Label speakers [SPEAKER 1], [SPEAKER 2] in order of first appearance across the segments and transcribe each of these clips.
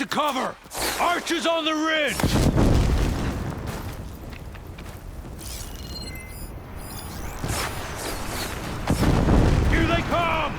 [SPEAKER 1] to cover! Archers on the ridge! Here they come!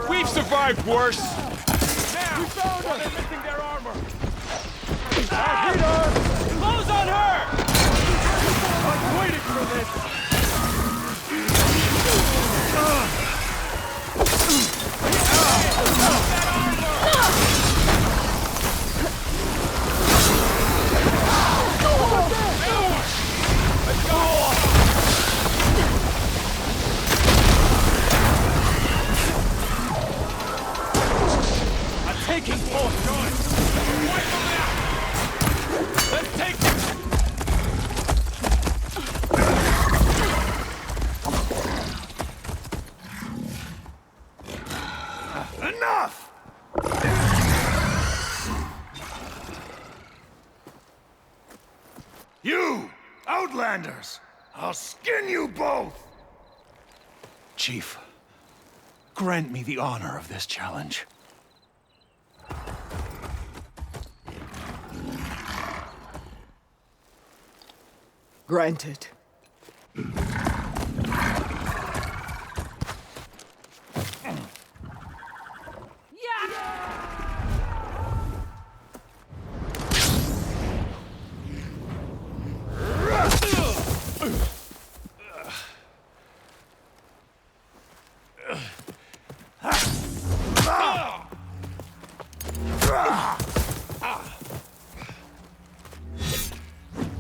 [SPEAKER 2] We've survived worse!
[SPEAKER 1] Now!
[SPEAKER 2] We found them! They're missing their armor!
[SPEAKER 1] Close on her!
[SPEAKER 2] I'm waiting for this!
[SPEAKER 1] Let's go! Taking full choice! Wipe them out! Let's take them! Enough! You! Outlanders! I'll skin you both! Chief, grant me the honor of this challenge.
[SPEAKER 3] Granted.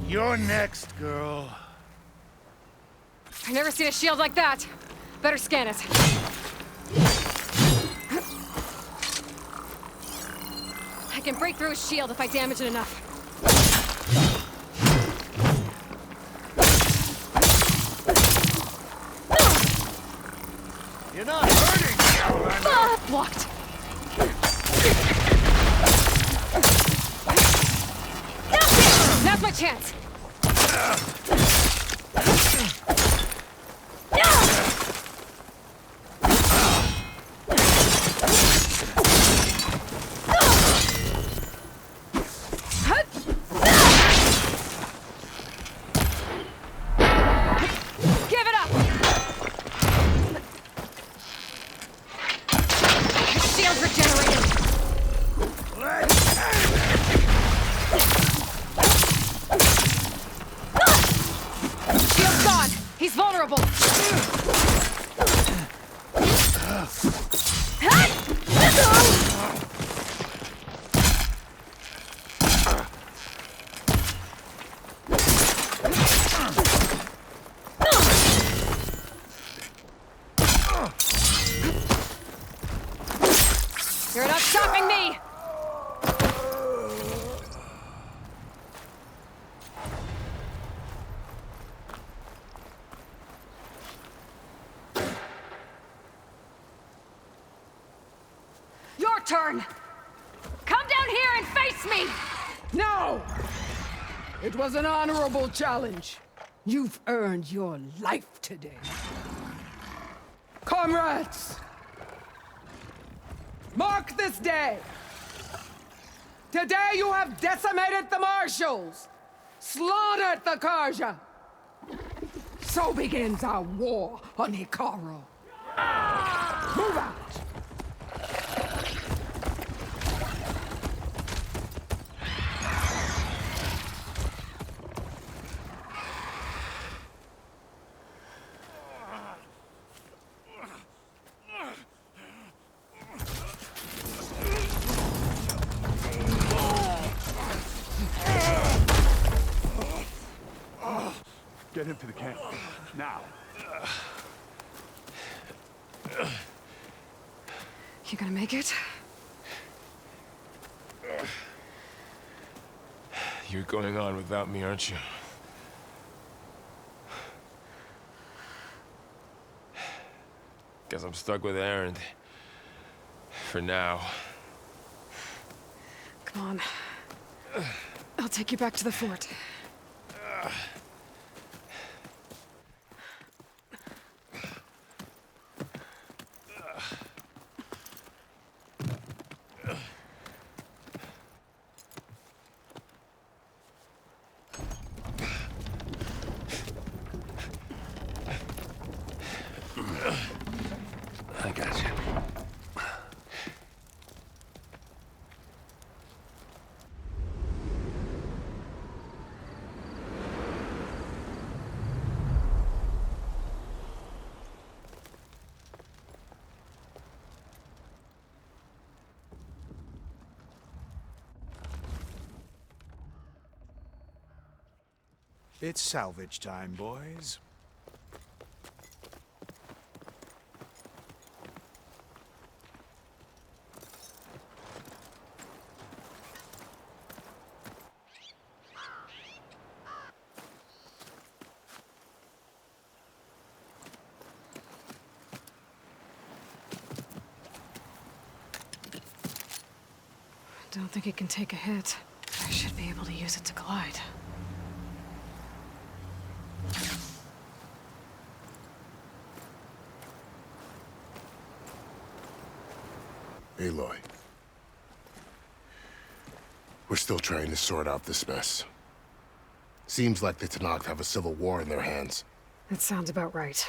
[SPEAKER 1] You're next, girl.
[SPEAKER 4] I've never seen a shield like that. Better scan it. I can break through his shield if I damage it enough.
[SPEAKER 1] You're not hurting me, Outlander!
[SPEAKER 4] Blocked. Now's my chance. Give it up. Shield's regenerating. turn! Come down here and face me!
[SPEAKER 3] No! It was an honorable challenge. You've earned your life today. Comrades! Mark this day! Today you have decimated the Marshals! Slaughtered the Karja! So begins our war on Hikaru. Move out!
[SPEAKER 2] Get him to the camp. Now.
[SPEAKER 4] You gonna make it?
[SPEAKER 5] You're going on without me, aren't you? Guess I'm stuck with Aaron. For now.
[SPEAKER 4] Come on. I'll take you back to the fort.
[SPEAKER 5] I got you.
[SPEAKER 1] It's salvage time, boys.
[SPEAKER 4] Don't think it can take a hit. I should be able to use it to glide.
[SPEAKER 6] Aloy. We're still trying to sort out this mess. Seems like the Tenakth have a civil war in their hands.
[SPEAKER 4] That sounds about right.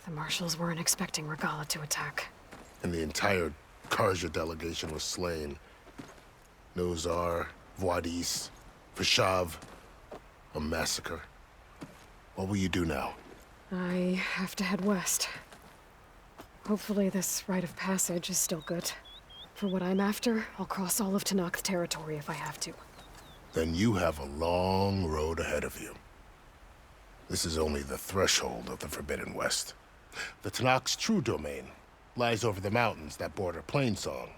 [SPEAKER 4] The Marshals weren't expecting Regala to attack.
[SPEAKER 6] And the entire Karja delegation was slain. Nozar, Voidis, Vashav. A massacre. What will you do now?
[SPEAKER 4] I have to head west. Hopefully this rite of passage is still good. For what I'm after, I'll cross all of Tenakth territory if I have to.
[SPEAKER 6] Then you have a long road ahead of you. This is only the threshold of the Forbidden West. The Tenakth's true domain lies over the mountains that border Plainsong,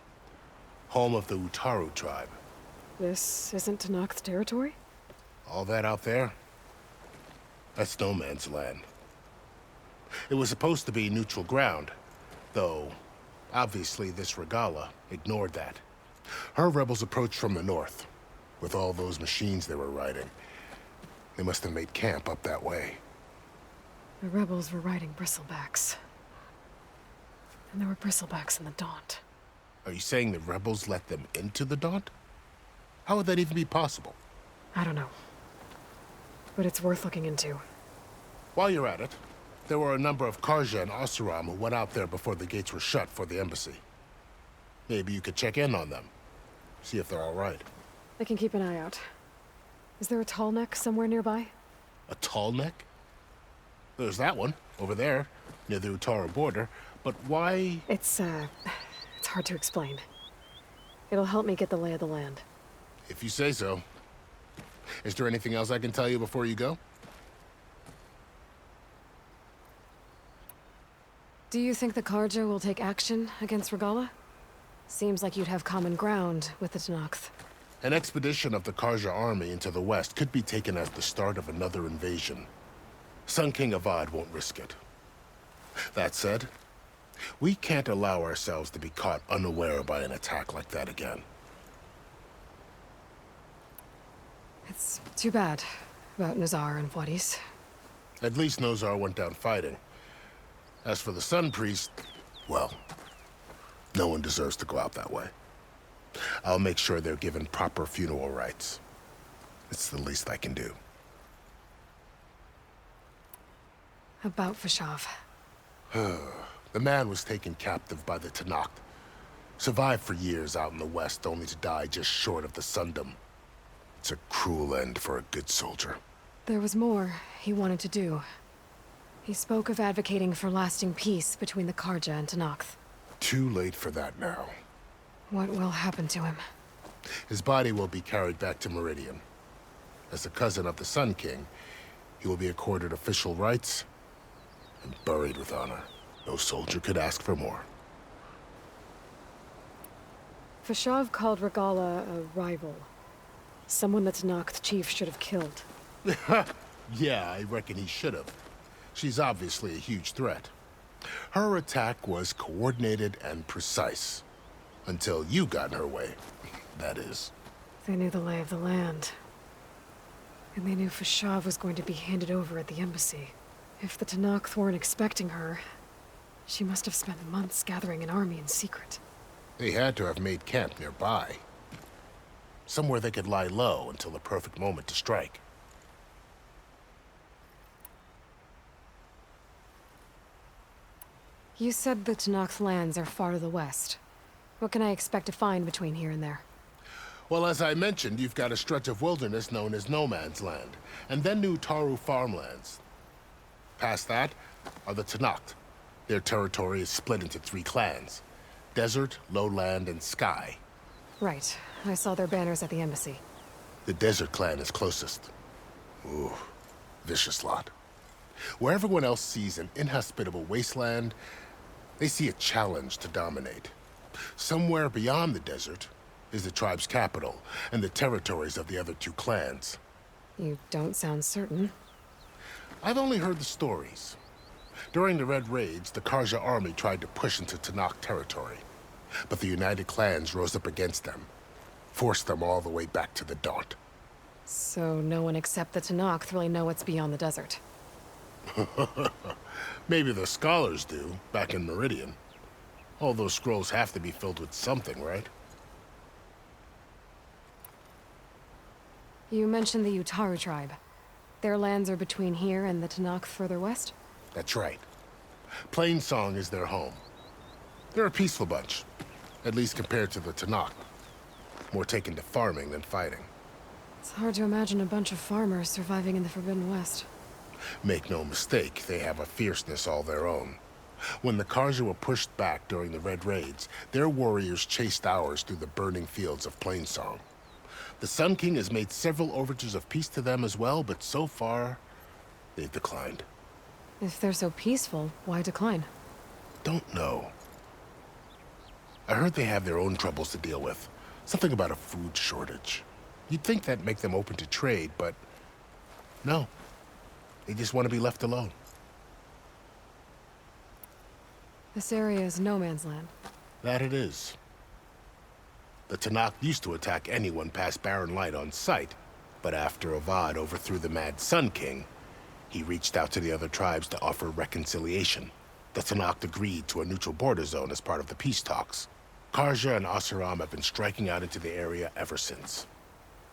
[SPEAKER 6] home of the Utaru tribe.
[SPEAKER 4] This isn't Tenakth territory?
[SPEAKER 6] All that out there? That's no man's land. It was supposed to be neutral ground, though obviously this Regala ignored that. Her rebels approached from the north, with all those machines they were riding. They must have made camp up that way.
[SPEAKER 4] The rebels were riding bristlebacks. And there were bristlebacks in the Daunt.
[SPEAKER 6] Are you saying the rebels let them into the Daunt? How would that even be possible?
[SPEAKER 4] I don't know. But it's worth looking into.
[SPEAKER 6] While you're at it, there were a number of Karja and Oseram who went out there before the gates were shut for the embassy. Maybe you could check in on them. See if they're all right.
[SPEAKER 4] I can keep an eye out. Is there a tall neck somewhere nearby?
[SPEAKER 6] A tall neck? There's that one, over there, near the Utaru border. But why?
[SPEAKER 4] It's hard to explain. It'll help me get the lay of the land.
[SPEAKER 6] If you say so. Is there anything else I can tell you before you go?
[SPEAKER 4] Do you think the Karja will take action against Regala? Seems like you'd have common ground with the Tenakth.
[SPEAKER 6] An expedition of the Karja army into the west could be taken as the start of another invasion. Sun King Avad won't risk it. That said, We can't allow ourselves to be caught unaware by an attack like that again.
[SPEAKER 4] It's too bad about Nazar and Wadis.
[SPEAKER 6] At least Nozar went down fighting. As for the Sun Priest, well, no one deserves to go out that way. I'll make sure they're given proper funeral rites. It's the least I can do.
[SPEAKER 4] About Fashav.
[SPEAKER 6] The man was taken captive by the Tanakh. Survived for years out in the West, only to die just short of the Sundom. It's a cruel end for a good soldier.
[SPEAKER 4] There was more he wanted to do. He spoke of advocating for lasting peace between the Karja and Tanakh.
[SPEAKER 6] Too late for that now.
[SPEAKER 4] What will happen to him?
[SPEAKER 6] His body will be carried back to Meridian. As a cousin of the Sun King, he will be accorded official rights and buried with honor. No soldier could ask for more.
[SPEAKER 4] Fashav called Regala a rival. Someone the Tanakh chief should have killed.
[SPEAKER 6] Yeah, I reckon he should have. She's obviously a huge threat. Her attack was coordinated and precise. Until you got in her way, that is.
[SPEAKER 4] They knew the lay of the land. And they knew Fashav was going to be handed over at the embassy. If the Tanakh weren't expecting her, she must have spent months gathering an army in secret.
[SPEAKER 6] They had to have made camp nearby. Somewhere they could lie low until the perfect moment to strike.
[SPEAKER 4] You said the Tanakh lands are far to the west. What can I expect to find between here and there?
[SPEAKER 6] Well, as I mentioned, you've got a stretch of wilderness known as No Man's Land, and then new Taru farmlands. Past that are the Tanakh. Their territory is split into 3 clans: Desert, Lowland, and Sky.
[SPEAKER 4] Right. I saw their banners at the embassy.
[SPEAKER 6] The Desert clan is closest. Ooh, vicious lot. Where everyone else sees an inhospitable wasteland, they see a challenge to dominate. Somewhere beyond the desert is the tribe's capital and the territories of the other 2 clans.
[SPEAKER 4] You don't sound certain.
[SPEAKER 6] I've only heard the stories. During the Red Raids, the Karja army tried to push into Tanakh territory, but the United Clans rose up against them, forced them all the way back to the Daunt.
[SPEAKER 4] So no one except the Tanakh really know what's beyond the desert.
[SPEAKER 6] Maybe the scholars do, back in Meridian. All those scrolls have to be filled with something, right?
[SPEAKER 4] You mentioned the Utaru tribe. Their lands are between here and the Tanakh further west?
[SPEAKER 6] That's right. Plainsong is their home. They're a peaceful bunch, at least compared to the Tanakh. More taken to farming than fighting.
[SPEAKER 4] It's hard to imagine a bunch of farmers surviving in the Forbidden West.
[SPEAKER 6] Make no mistake, they have a fierceness all their own. When the Karja were pushed back during the Red Raids, their warriors chased ours through the burning fields of Plainsong. The Sun King has made several overtures of peace to them as well, but so far, they've declined.
[SPEAKER 4] If they're so peaceful, why decline?
[SPEAKER 6] Don't know. I heard they have their own troubles to deal with. Something about a food shortage. You'd think that'd make them open to trade, but no. They just want to be left alone.
[SPEAKER 4] This area is no man's land.
[SPEAKER 6] That it is. The Tanakh used to attack anyone past Barren Light on sight, but after Avad overthrew the Mad Sun King, he reached out to the other tribes to offer reconciliation. The Tanakh agreed to a neutral border zone as part of the peace talks. Karja and Asuram have been striking out into the area ever since.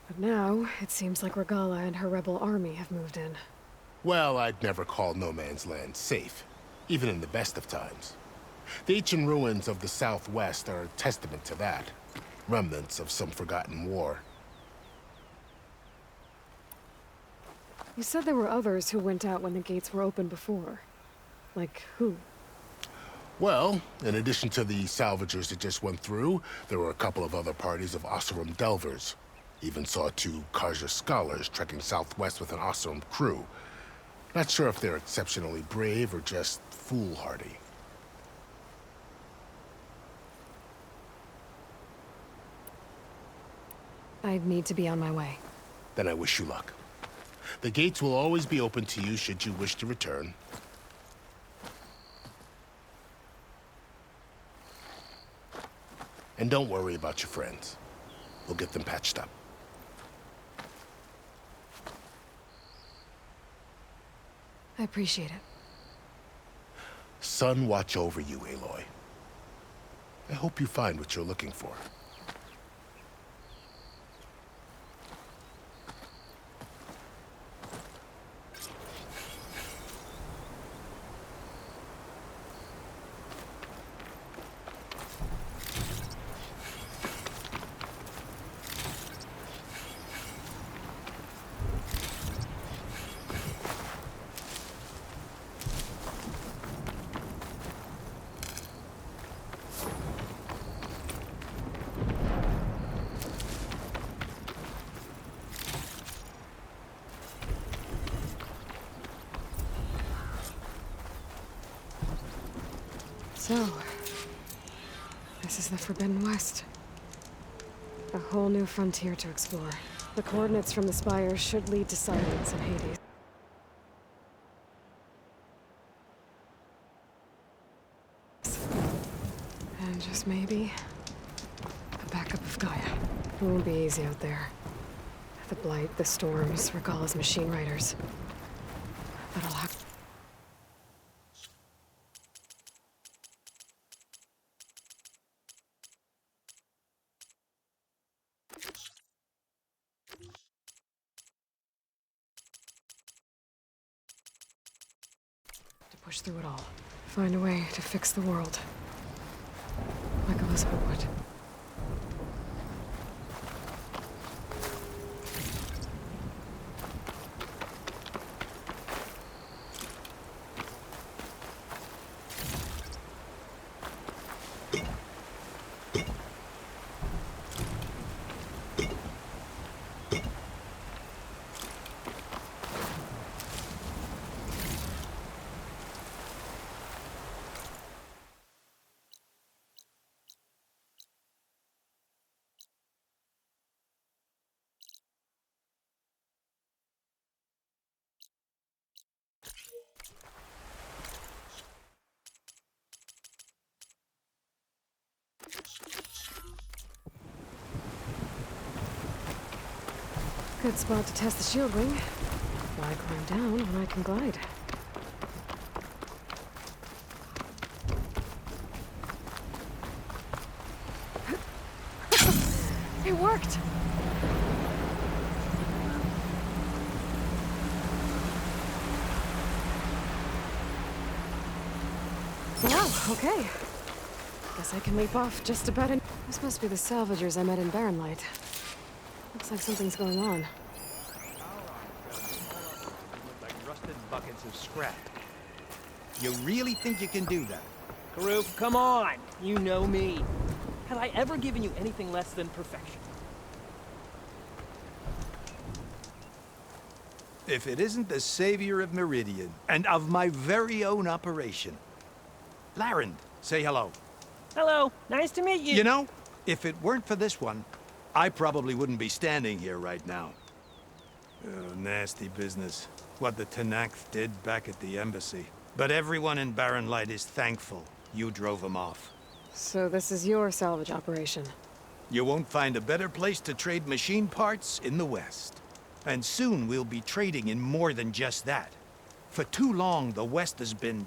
[SPEAKER 4] But now, it seems like Regala and her rebel army have moved in.
[SPEAKER 6] Well, I'd never call No Man's Land safe, even in the best of times. The ancient ruins of the Southwest are a testament to that. Remnants of some forgotten war.
[SPEAKER 4] You said there were others who went out when the gates were open before. Like who?
[SPEAKER 6] Well, in addition to the salvagers that just went through, there were a couple of other parties of Oseram delvers. Even saw 2 Karja scholars trekking southwest with an Oseram crew. Not sure if they're exceptionally brave or just foolhardy.
[SPEAKER 4] I'd need to be on my way.
[SPEAKER 6] Then I wish you luck. The gates will always be open to you should you wish to return. And don't worry about your friends. We'll get them patched up.
[SPEAKER 4] I appreciate it.
[SPEAKER 6] Sun watch over you, Aloy. I hope you find what you're looking for.
[SPEAKER 4] So, this is the Forbidden West. A whole new frontier to explore. The coordinates from the spire should lead to silence in Hades. And just maybe, a backup of Gaia. It won't be easy out there. The Blight, the Storms, Regalla's machine riders. But I'll have to push through it all. Find a way to fix the world. Like Elizabeth would. Good spot to test the shield ring. Why climb down when I can glide? It worked! Wow, okay. Guess I can leap off just about any— This must be the salvagers I met in Barren Light. Looks like something's going on.
[SPEAKER 7] Like rusted buckets of scrap. You really think you can do that?
[SPEAKER 8] Karuk, come on! You know me. Have I ever given you anything less than perfection?
[SPEAKER 7] If it isn't the savior of Meridian, and of my very own operation. Larend, say hello.
[SPEAKER 8] Hello, nice to meet you.
[SPEAKER 7] You know, if it weren't for this one, I probably wouldn't be standing here right now. Oh, nasty business. What the Tenakth did back at the embassy. But everyone in Barren Light is thankful you drove them off.
[SPEAKER 4] So this is your salvage operation?
[SPEAKER 7] You won't find a better place to trade machine parts in the West. And soon we'll be trading in more than just that. For too long, the West has been,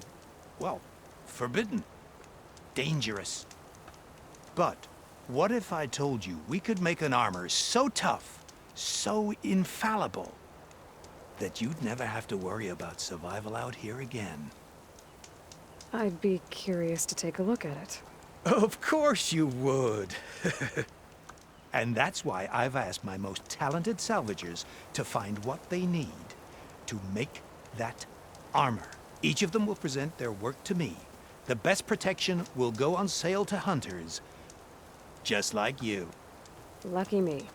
[SPEAKER 7] well, forbidden. Dangerous. But what if I told you we could make an armor so tough, so infallible, that you'd never have to worry about survival out here again?
[SPEAKER 4] I'd be curious to take a look at it.
[SPEAKER 7] Of course you would. And that's why I've asked my most talented salvagers to find what they need to make that armor. Each of them will present their work to me. The best protection will go on sale to hunters, just like you.
[SPEAKER 4] Lucky me.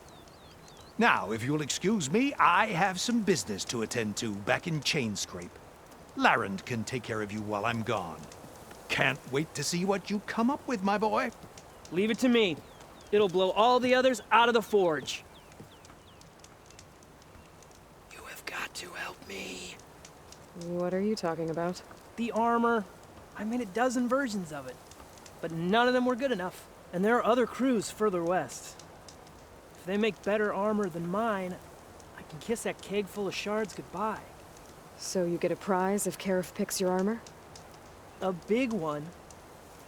[SPEAKER 7] Now, if you'll excuse me, I have some business to attend to back in Chainscrape. Larend can take care of you while I'm gone. Can't wait to see what you come up with, my boy.
[SPEAKER 8] Leave it to me. It'll blow all the others out of the forge. You have got to help me.
[SPEAKER 4] What are you talking about?
[SPEAKER 8] The armor. I made a dozen versions of it, but none of them were good enough. And there are other crews further west. If they make better armor than mine, I can kiss that keg full of shards goodbye.
[SPEAKER 4] So you get a prize if Karif picks your armor?
[SPEAKER 8] A big one.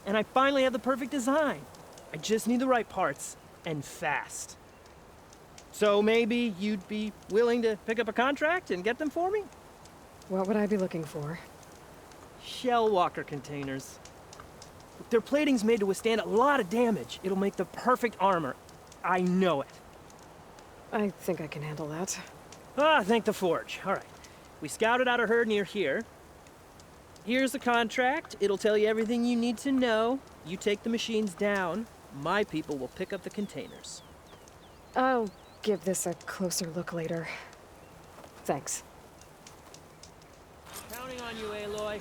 [SPEAKER 8] And I finally have the perfect design. I just need the right parts, and fast. So maybe you'd be willing to pick up a contract and get them for me?
[SPEAKER 4] What would I be looking for?
[SPEAKER 8] Shell walker containers. Their plating's made to withstand a lot of damage. It'll make the perfect armor. I know it.
[SPEAKER 4] I think I can handle that.
[SPEAKER 8] Ah, thank the Forge. All right. We scouted out a herd near here. Here's the contract. It'll tell you everything you need to know. You take the machines down. My people will pick up the containers.
[SPEAKER 4] I'll give this a closer look later. Thanks.
[SPEAKER 8] Counting on you, Aloy.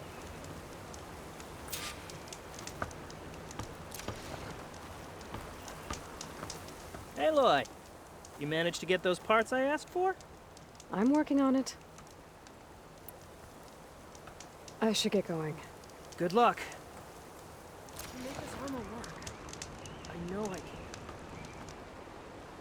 [SPEAKER 8] Aloy, you managed to get those parts I asked for?
[SPEAKER 4] I'm working on it. I should get going.
[SPEAKER 8] Good luck. To make this armor work, I know I can.